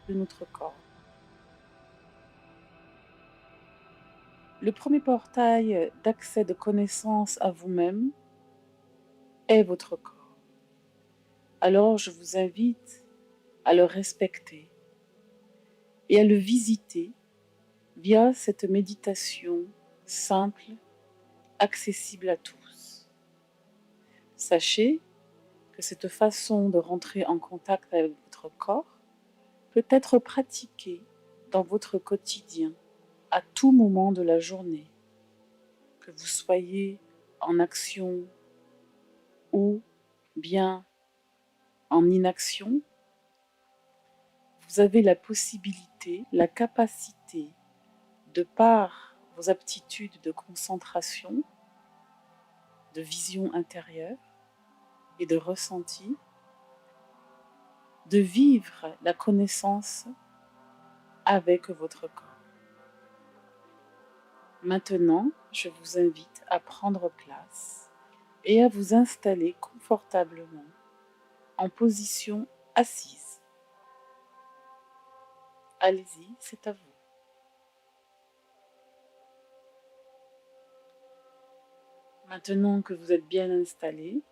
de notre corps. Le premier portail d'accès de connaissance à vous-même est votre corps. Alors je vous invite à le respecter et à le visiter via cette méditation simple, accessible à tous. Sachez que cette façon de rentrer en contact avec votre corps peut être pratiquée dans votre quotidien à tout moment de la journée, que vous soyez en action ou bien en inaction. Vous avez la possibilité, la capacité, de par vos aptitudes de concentration, de vision intérieure et de ressenti, de vivre la connaissance avec votre corps. Maintenant, je vous invite à prendre place et à vous installer confortablement en position assise. Allez-y, c'est à vous. Maintenant que vous êtes bien installé,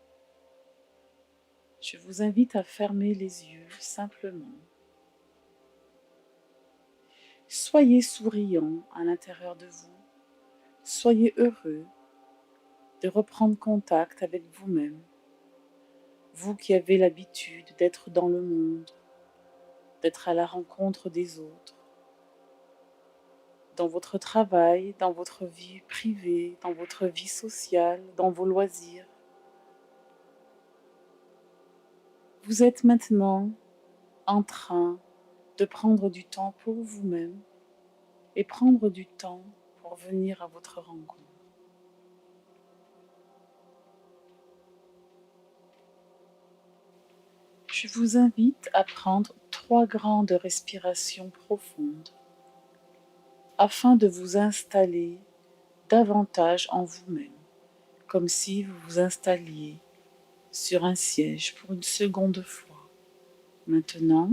je vous invite à fermer les yeux simplement. Soyez souriant à l'intérieur de vous. Soyez heureux de reprendre contact avec vous-même. Vous qui avez l'habitude d'être dans le monde, d'être à la rencontre des autres, dans votre travail, dans votre vie privée, dans votre vie sociale, dans vos loisirs. Vous êtes maintenant en train de prendre du temps pour vous-même et prendre du temps pour venir à votre rencontre. Je vous invite à prendre 3 grandes respirations profondes afin de vous installer davantage en vous-même, comme si vous vous installiez sur un siège pour une seconde fois. Maintenant,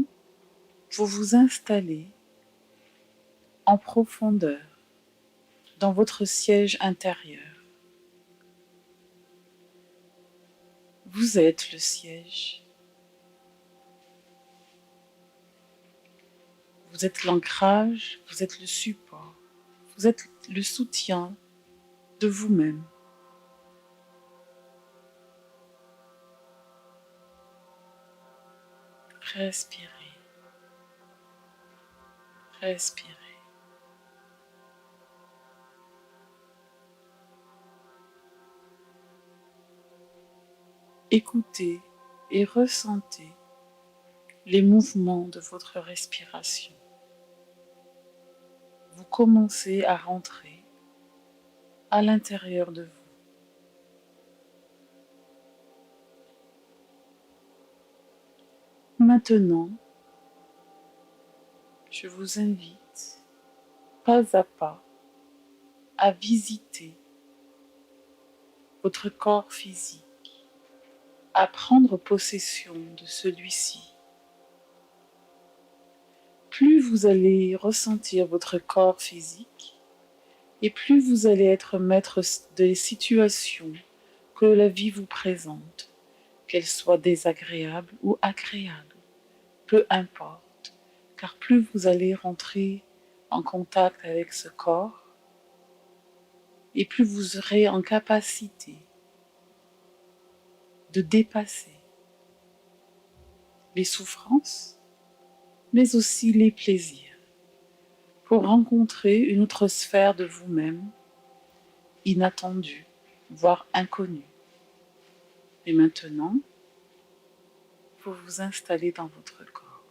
vous vous installez en profondeur dans votre siège intérieur. Vous êtes le siège. Vous êtes l'ancrage, vous êtes le support, vous êtes le soutien de vous-même. Respirez, respirez. Écoutez et ressentez les mouvements de votre respiration. Vous commencez à rentrer à l'intérieur de vous. Maintenant, je vous invite pas à pas à visiter votre corps physique, à prendre possession de celui-ci. Plus vous allez ressentir votre corps physique et plus vous allez être maître des situations que la vie vous présente, qu'elles soient désagréables ou agréables, peu importe, car plus vous allez rentrer en contact avec ce corps et plus vous serez en capacité de dépasser les souffrances, mais aussi les plaisirs, pour rencontrer une autre sphère de vous-même, inattendue, voire inconnue. Et maintenant, vous vous installez dans votre corps.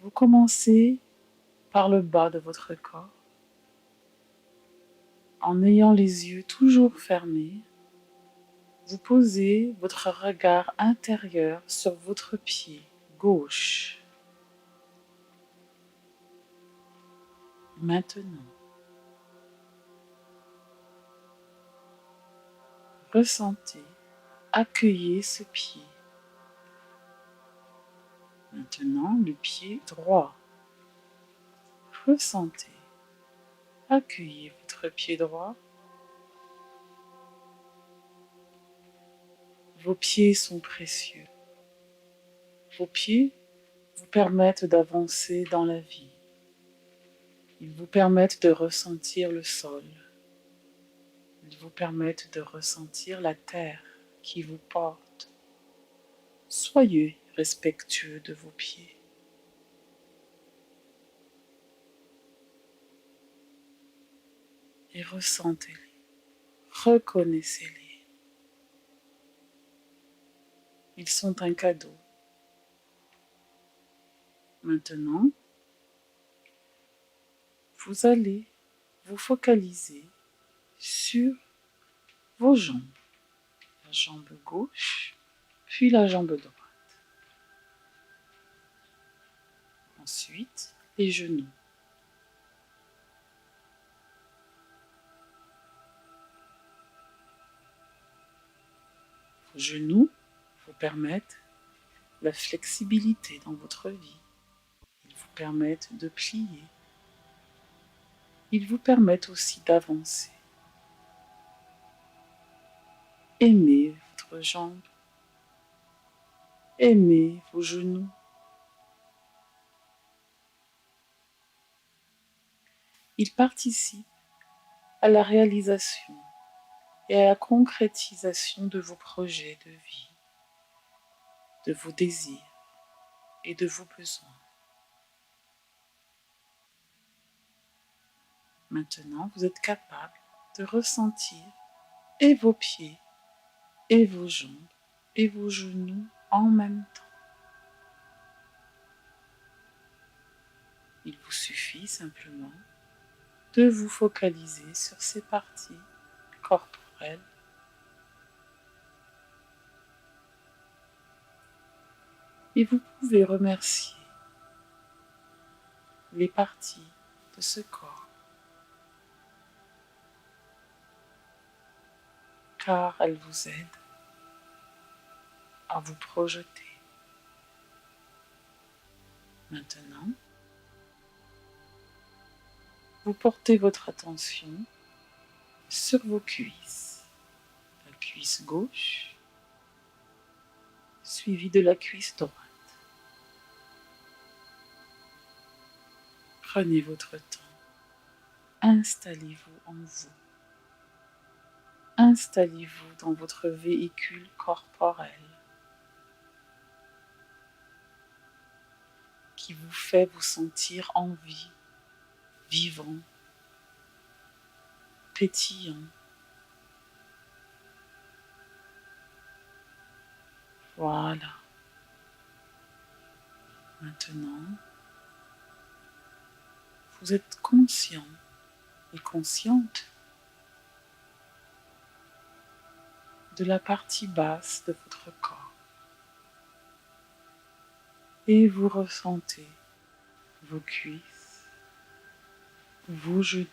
Vous commencez par le bas de votre corps, en ayant les yeux toujours fermés. Vous posez votre regard intérieur sur votre pied gauche. Maintenant, ressentez, accueillez ce pied. Maintenant, le pied droit. Ressentez. Accueillez votre pied droit. Vos pieds sont précieux. Vos pieds vous permettent d'avancer dans la vie. Ils vous permettent de ressentir le sol. Ils vous permettent de ressentir la terre qui vous porte. Soyez respectueux de vos pieds. Et ressentez-les. Reconnaissez-les. Ils sont un cadeau. Maintenant, vous allez vous focaliser sur vos jambes. La jambe gauche, puis la jambe droite. Ensuite, les genoux. Vos genoux vous permettent la flexibilité dans votre vie. Ils vous permettent de plier. Ils vous permettent aussi d'avancer. Aimez votre jambe. Aimez vos genoux. Ils participent à la réalisation et à la concrétisation de vos projets de vie, de vos désirs et de vos besoins. Maintenant, vous êtes capable de ressentir et vos pieds, et vos jambes, et vos genoux en même temps. Il vous suffit simplement de vous focaliser sur ces parties corporelles et vous pouvez remercier les parties de ce corps car elles vous aident à vous projeter. Maintenant, vous portez votre attention sur vos cuisses. La cuisse gauche suivie de la cuisse droite. Prenez votre temps. Installez-vous en vous. Installez-vous dans votre véhicule corporel qui vous fait vous sentir en vie, vivant, pétillant. Voilà. Maintenant, vous êtes conscient et consciente de la partie basse de votre corps. Et vous ressentez vos cuisses, vos genoux,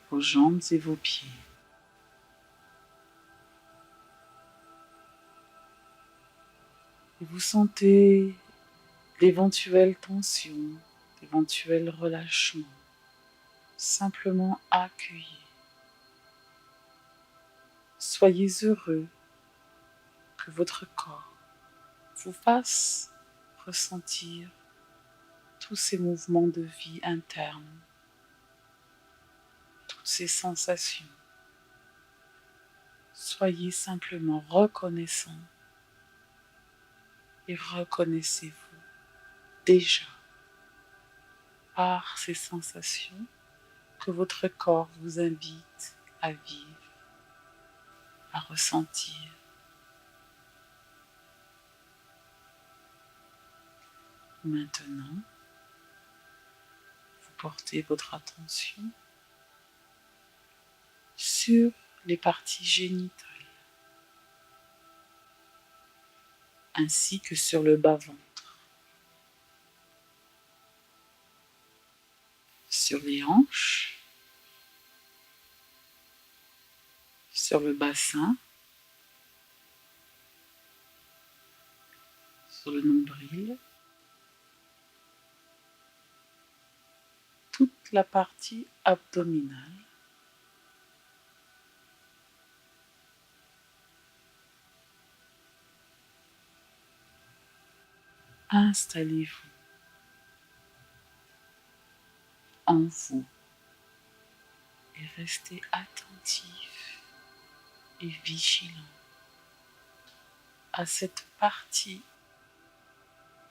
vos jambes et vos pieds. Et vous sentez d'éventuelles tensions, d'éventuels relâchements. Simplement accueillir. Soyez heureux que votre corps vous fasse ressentir tous ces mouvements de vie internes, toutes ces sensations. Soyez simplement reconnaissant et reconnaissez-vous déjà par ces sensations que votre corps vous invite à vivre, à ressentir. Maintenant, vous portez votre attention sur les parties génitales, ainsi que sur le bas-ventre, sur les hanches, sur le bassin, sur le nombril, toute la partie abdominale. Installez-vous en vous et restez attentif et vigilant à cette partie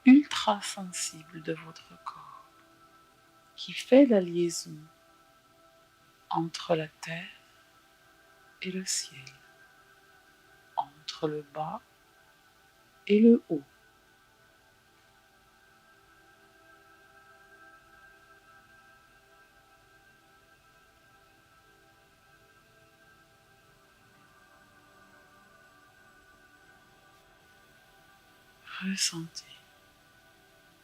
ultra sensible de votre corps qui fait la liaison entre la terre et le ciel, entre le bas et le haut. Ressentez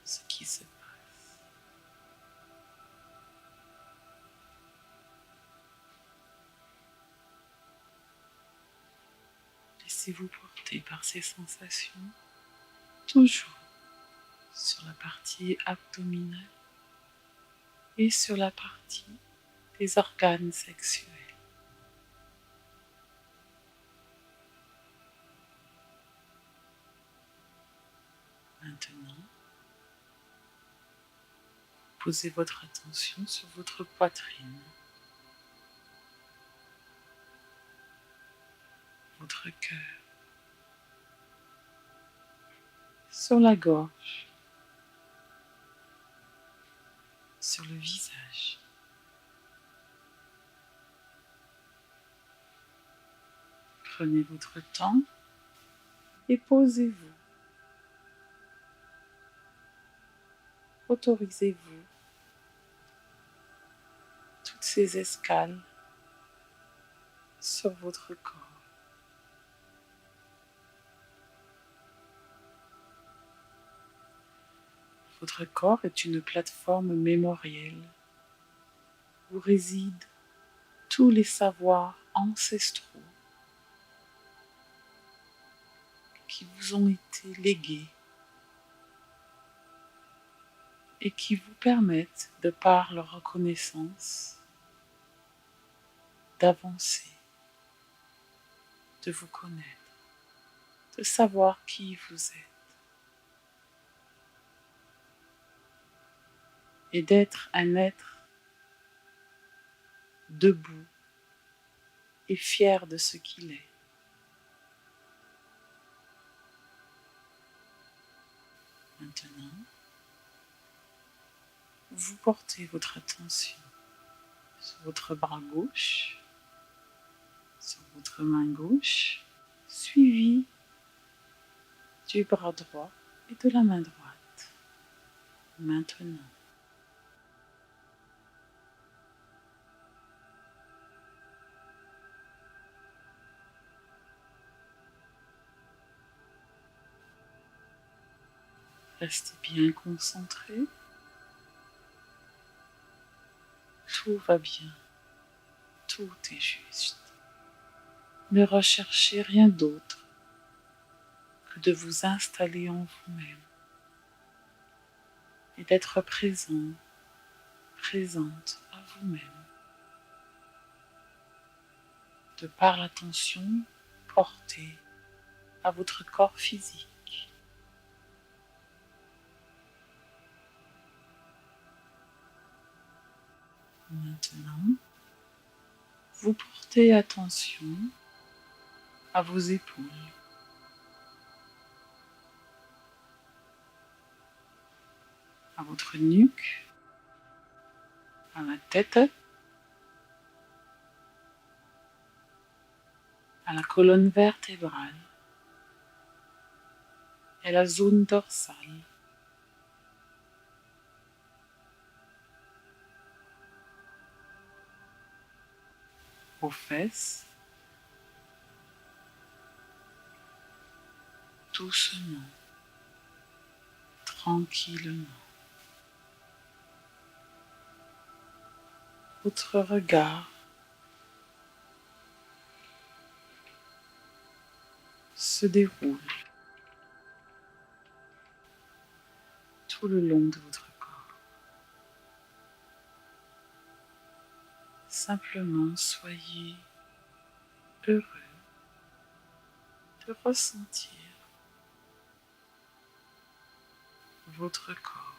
ce qui se passe. Laissez-vous porter par ces sensations, toujours sur la partie abdominale et sur la partie des organes sexuels. Maintenant, posez votre attention sur votre poitrine, votre cœur, sur la gorge, sur le visage. Prenez votre temps et posez-vous. Autorisez-vous toutes ces escales sur votre corps. Votre corps est une plateforme mémorielle où résident tous les savoirs ancestraux qui vous ont été légués et qui vous permettent, de par leur reconnaissance, d'avancer, de vous connaître, de savoir qui vous êtes et d'être un être debout et fier de ce qu'il est. Maintenant, vous portez votre attention sur votre bras gauche, sur votre main gauche, suivi du bras droit et de la main droite. Maintenant, restez bien concentré. Tout va bien. Tout est juste. Ne recherchez rien d'autre que de vous installer en vous-même et d'être présent, présente à vous-même, de par l'attention portée à votre corps physique. Maintenant, vous portez attention à vos épaules, à votre nuque, à la tête, à la colonne vertébrale et à la zone dorsale. Aux fesses, doucement, tranquillement. Votre regard se déroule tout le long de votre corps. Simplement soyez heureux de ressentir votre corps.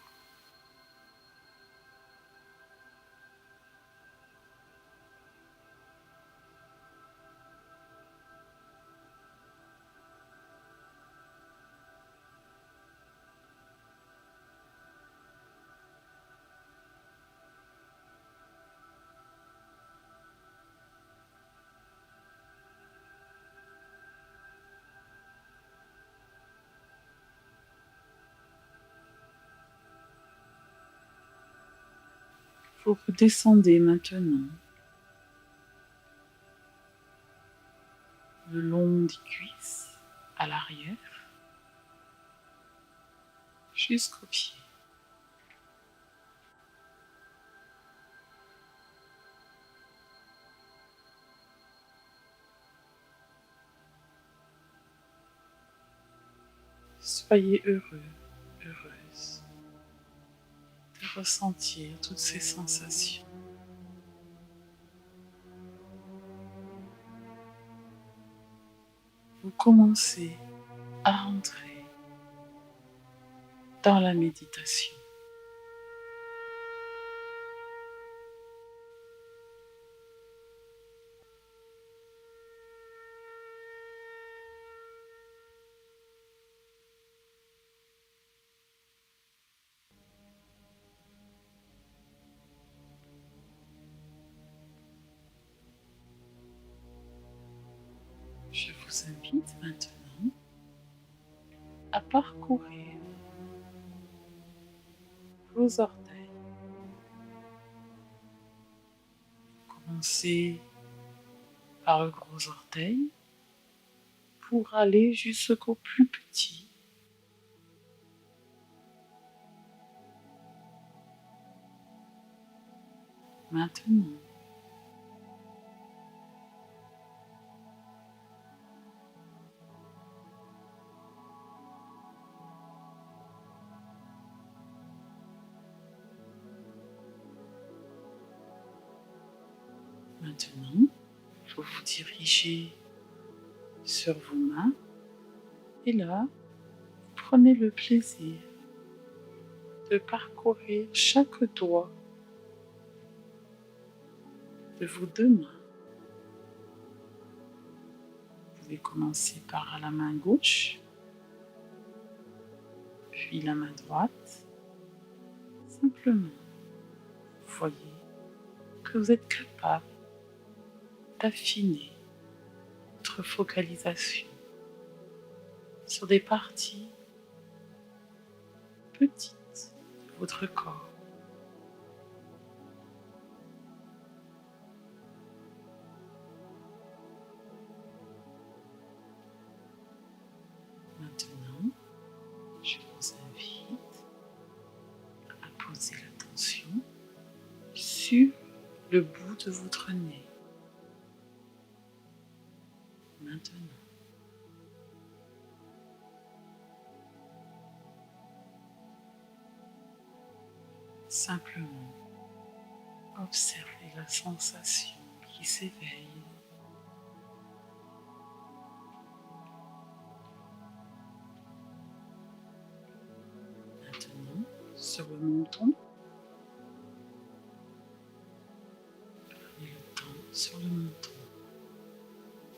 Vous redescendez maintenant le long des cuisses à l'arrière jusqu'aux pieds. Soyez heureux, heureuse de ressentir toutes ces sensations. Vous commencez à rentrer dans la méditation. Je vous invite maintenant à parcourir vos orteils. Commencez par le gros orteil pour aller jusqu'au plus petit. Maintenant, vous vous dirigez sur vos mains et là, prenez le plaisir de parcourir chaque doigt de vos deux mains. Vous pouvez commencer par la main gauche, puis la main droite. Simplement, vous voyez que vous êtes capable d'affiner votre focalisation sur des parties petites de votre corps. Maintenant, je vous invite à poser l'attention sur le bout de votre nez. Maintenant, simplement observez la sensation qui s'éveille. Maintenant, sur le menton, prenez le temps sur le menton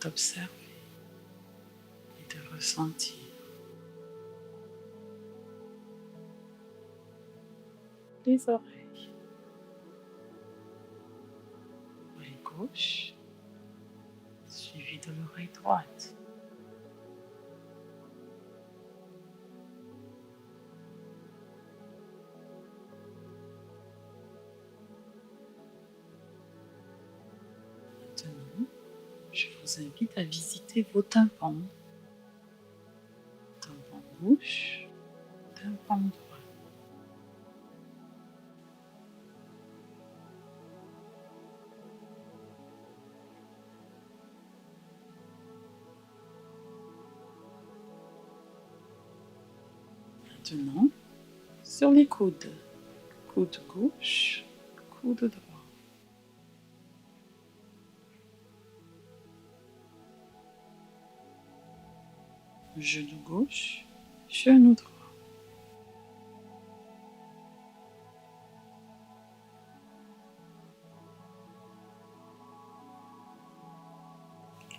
d'observer et de ressentir. Les oreilles, l'oreille gauche, suivie de l'oreille droite. Maintenant, je vous invite à visiter vos tympans. Tympan gauche, tympan droit. Maintenant, sur les coudes. Coude gauche, coude droit. Genou gauche, genou droit.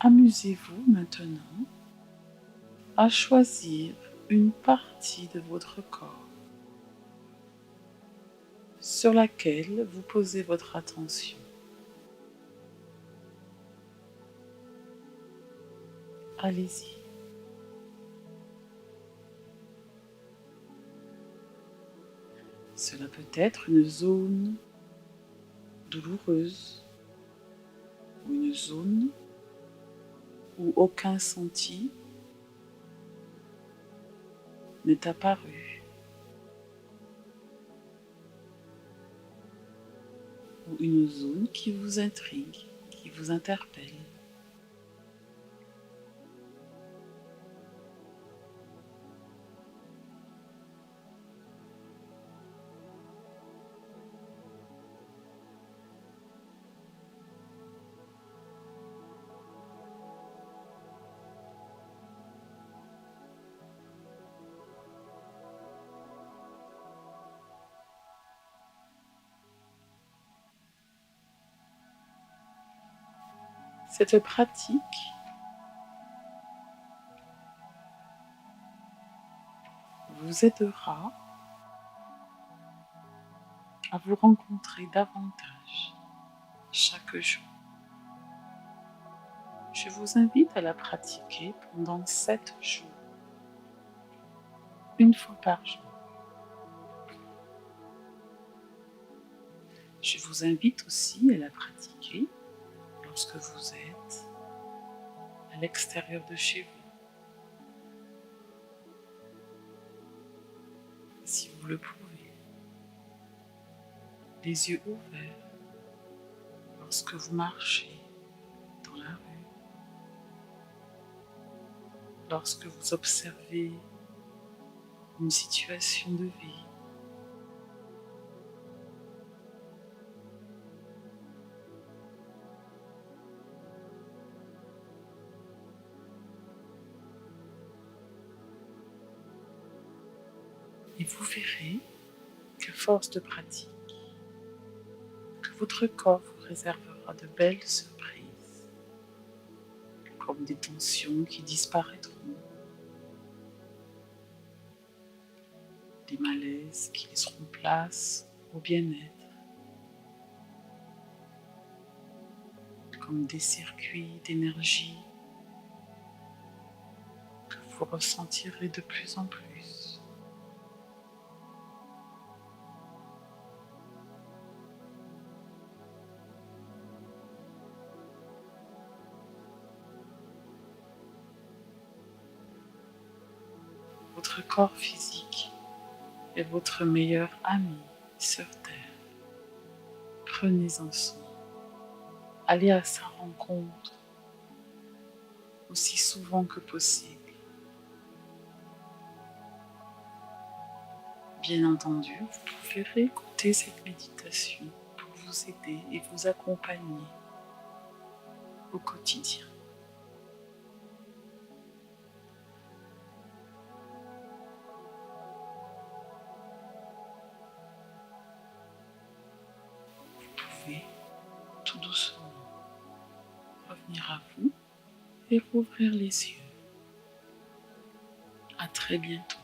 Amusez-vous maintenant à choisir une partie de votre corps sur laquelle vous posez votre attention. Allez-y. Cela peut être une zone douloureuse ou une zone où aucun senti n'est apparu, ou une zone qui vous intrigue, qui vous interpelle. Cette pratique vous aidera à vous rencontrer davantage chaque jour. Je vous invite à la pratiquer pendant 7 jours, une fois par jour. Je vous invite aussi à la pratiquer lorsque vous êtes à l'extérieur de chez vous, si vous le pouvez, les yeux ouverts, lorsque vous marchez dans la rue, lorsque vous observez une situation de vie. Et vous verrez qu'à force de pratique, que votre corps vous réservera de belles surprises, comme des tensions qui disparaîtront, des malaises qui laisseront place au bien-être, comme des circuits d'énergie que vous ressentirez de plus en plus. Votre corps physique est votre meilleur ami sur Terre. Prenez-en soin. Allez à sa rencontre aussi souvent que possible. Bien entendu, vous pouvez réécouter cette méditation pour vous aider et vous accompagner au quotidien. Vous pouvez tout doucement revenir à vous et rouvrir les yeux. À très bientôt.